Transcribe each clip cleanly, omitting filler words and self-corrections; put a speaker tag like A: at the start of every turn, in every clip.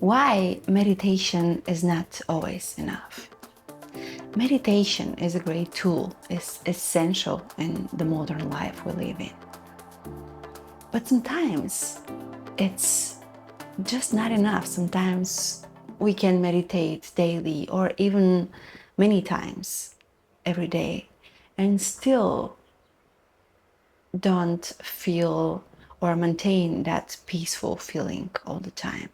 A: Why meditation is not always enough. Meditation is a great tool, it's essential in the modern life we live in. But sometimes it's just not enough. Sometimes we can meditate daily or even many times every day and still don't feel or maintain that peaceful feeling all the time.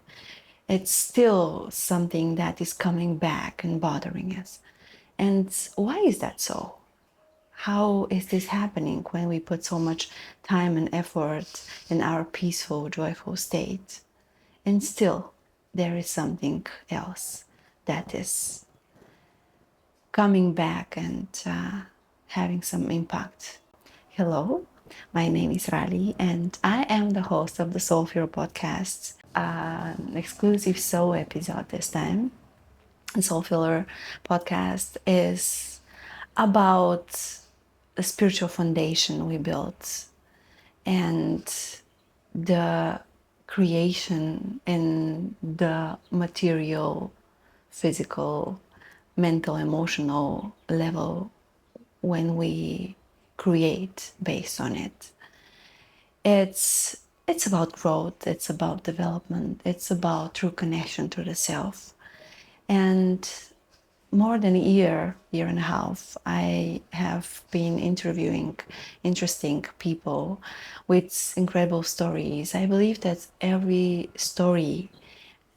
A: It's still something that is coming back and bothering us. And why is that so? How is this happening when we put so much time and effort in our peaceful, joyful state? And still, there is something else that is coming back and having some impact. Hello, my name is Rali, and I am the host of the Soulful podcast, an exclusive soul episode this time. The Soul Filler podcast is about the spiritual foundation we built and the creation in the material, physical, mental, emotional level when we create based on it. It's about growth, it's about development, it's about true connection to the self. And more than a year and a half, I have been interviewing interesting people with incredible stories. I believe that every story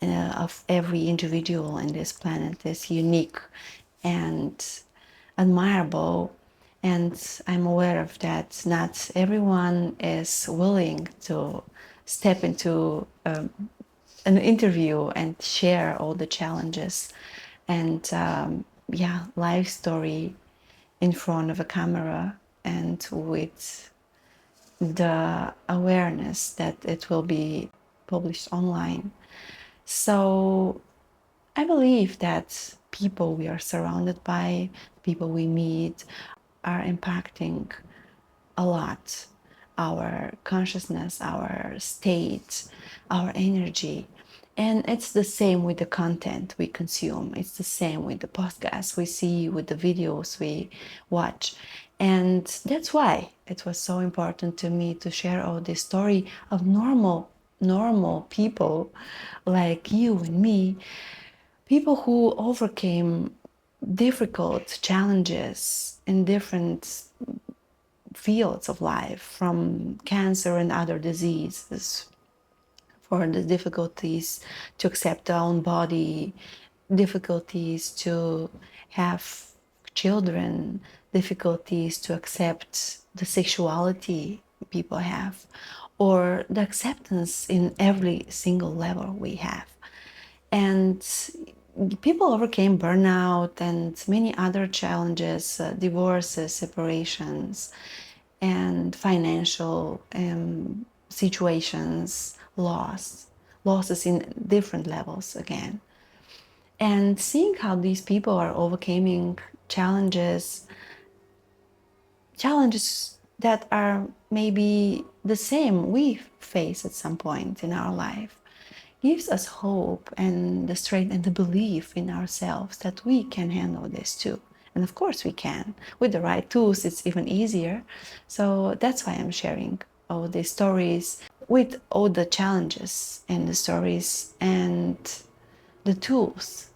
A: of every individual in this planet is unique and admirable. And I'm aware of that. Not everyone is willing to step into an interview and share all the challenges and life story in front of a camera and with the awareness that it will be published online. So I believe that people we are surrounded by, people we meet, are impacting a lot our consciousness, our state, our energy. And it's the same with the content we consume. It's the same with the podcasts we see, with the videos we watch. And that's why it was so important to me to share all this story of normal people like you and me, people who overcame difficult challenges in different fields of life, from cancer and other diseases, for the difficulties to accept their own body, difficulties to have children, difficulties to accept the sexuality people have, or the acceptance in every single level we have. And people overcame burnout and many other challenges, divorces, separations, and financial situations, losses in different levels again. And seeing how these people are overcoming challenges that are maybe the same we face at some point in our life, gives us hope and the strength and the belief in ourselves that we can handle this too. And of course we can. With the right tools, it's even easier. So that's why I'm sharing all these stories with all the challenges in the stories and the tools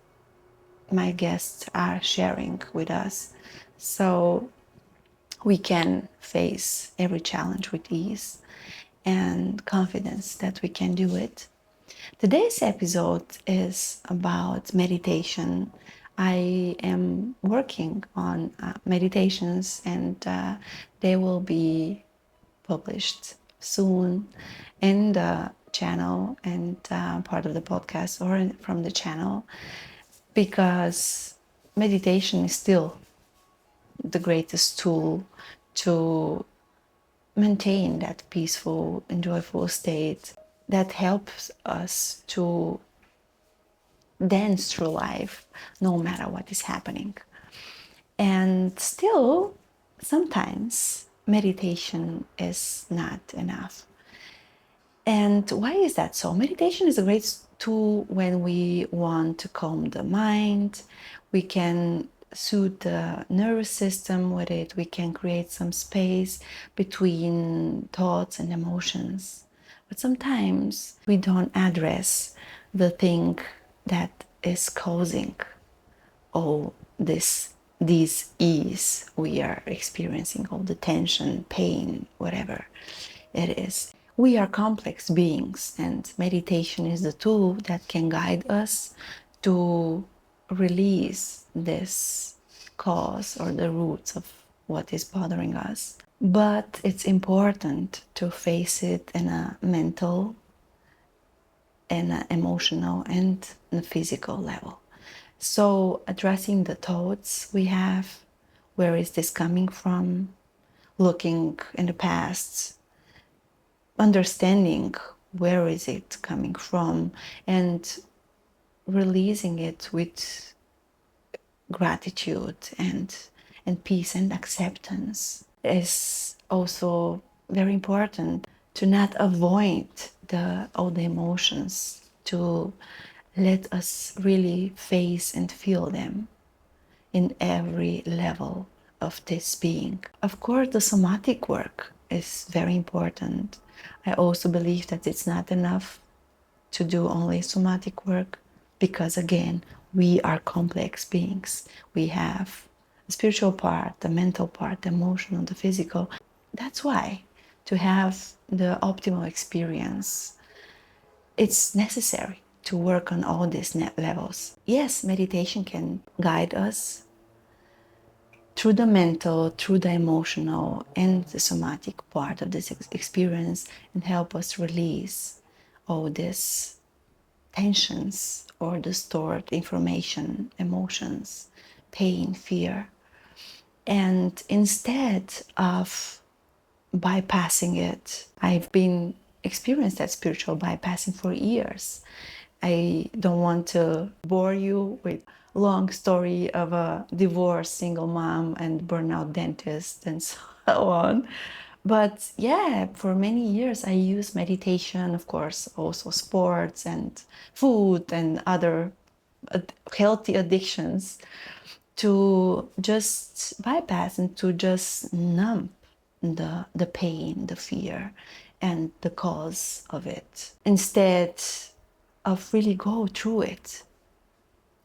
A: my guests are sharing with us. So we can face every challenge with ease and confidence that we can do it. Today's episode is about meditation. I am working on meditations and they will be published soon in the channel and part of the podcast or from the channel, because meditation is still the greatest tool to maintain that peaceful and joyful state that helps us to dance through life no matter what is happening. And still, sometimes meditation is not enough. And why is that so? Meditation is a great tool when we want to calm the mind. We can soothe the nervous system with it. We can create some space between thoughts and emotions. But sometimes we don't address the thing that is causing all these ease we are experiencing, all the tension, pain, whatever it is. We are complex beings, and meditation is the tool that can guide us to release this cause or the roots of what is bothering us. But it's important to face it in a mental, in an emotional, and a physical level. So, addressing the thoughts we have, where is this coming from? Looking in the past, understanding where is it coming from, and releasing it with gratitude and peace and acceptance is also very important. To not avoid all the emotions, to let us really face and feel them in every level of this being. Of course, the somatic work is very important. I also believe that it's not enough to do only somatic work because, again, we are complex beings. We have the spiritual part, the mental part, the emotional, the physical. That's why to have the optimal experience, it's necessary to work on all these levels. Yes, meditation can guide us through the mental, through the emotional, and the somatic part of this experience, and help us release all these tensions or the stored information, emotions, pain, fear. And instead of bypassing it, I've been experienced that spiritual bypassing for years. I don't want to bore you with long story of a divorced single mom and burnout dentist and so on. But yeah, for many years I used meditation, of course, also sports and food and other healthy addictions to just bypass and to just numb the pain, the fear, and the cause of it, instead of really go through it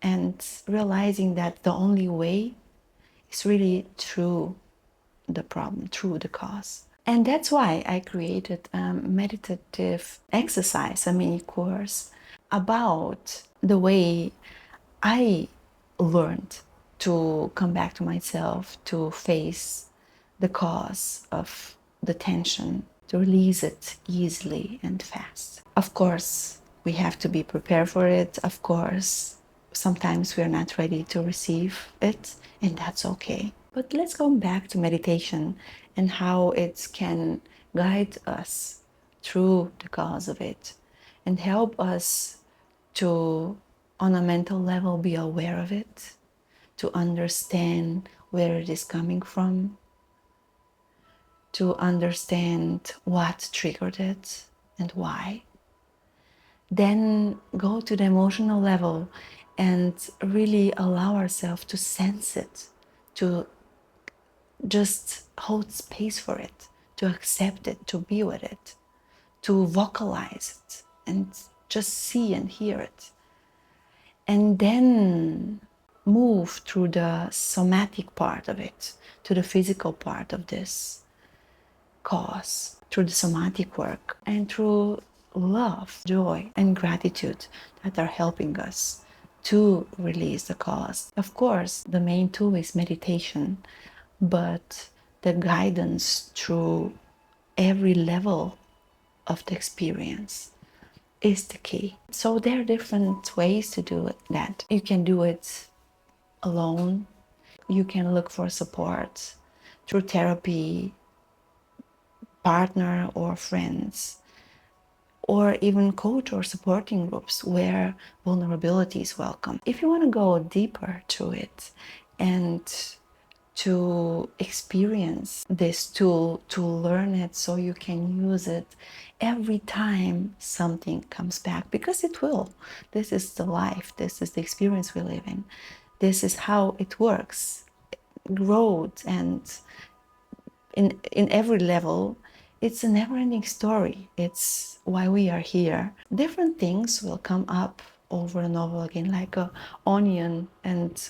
A: and realizing that the only way is really through the problem, through the cause. And that's why I created a meditative exercise, a mini course about the way I learned to come back to myself, to face the cause of the tension, to release it easily and fast. Of course, we have to be prepared for it. Of course, sometimes we are not ready to receive it, and that's okay. But let's go back to meditation and how it can guide us through the cause of it and help us to, on a mental level, be aware of it, to understand where it is coming from, to understand what triggered it and why. Then go to the emotional level and really allow ourselves to sense it, to just hold space for it, to accept it, to be with it, to vocalize it, and just see and hear it. And then move through the somatic part of it, to the physical part of this cause, through the somatic work, and through love, joy, and gratitude that are helping us to release the cause. Of course, the main tool is meditation, but the guidance through every level of the experience is the key. So there are different ways to do that. You can do it alone. You can look for support through therapy, partner or friends, or even coach or supporting groups where vulnerability is welcome. If you want to go deeper to it and to experience this tool, to learn it so you can use it every time something comes back, because it will. This is the life, this is the experience we live in. This is how it works. Growth, and in every level, it's a never-ending story. It's why we are here. Different things will come up over and over again, like a onion, and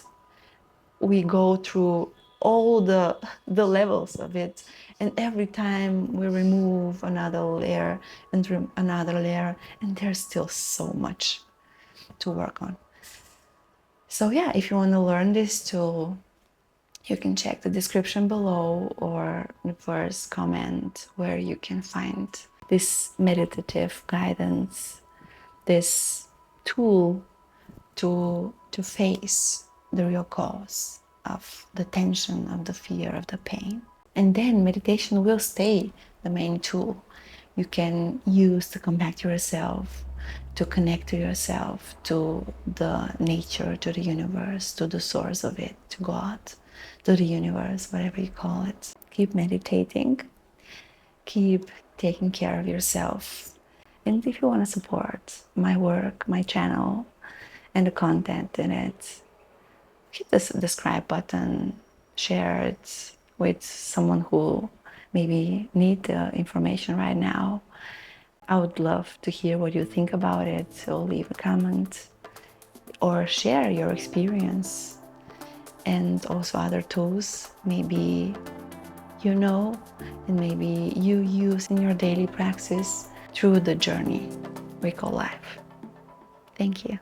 A: we go through all the levels of it, and every time we remove another layer and another layer, and there's still so much to work on. So yeah, if you want to learn this tool, you can check the description below or the first comment where you can find this meditative guidance, this tool to face the real cause of the tension, of the fear, of the pain. And then meditation will stay the main tool you can use to come back to yourself, to connect to yourself, to the nature, to the universe, to the source of it, to God, to the universe, whatever you call it. Keep meditating, keep taking care of yourself. And if you want to support my work, my channel, and the content in it, hit the subscribe button, share it with someone who maybe need the information right now. I would love to hear what you think about it, so leave a comment or share your experience, and also other tools maybe you know and maybe you use in your daily practice through the journey we call life. Thank you.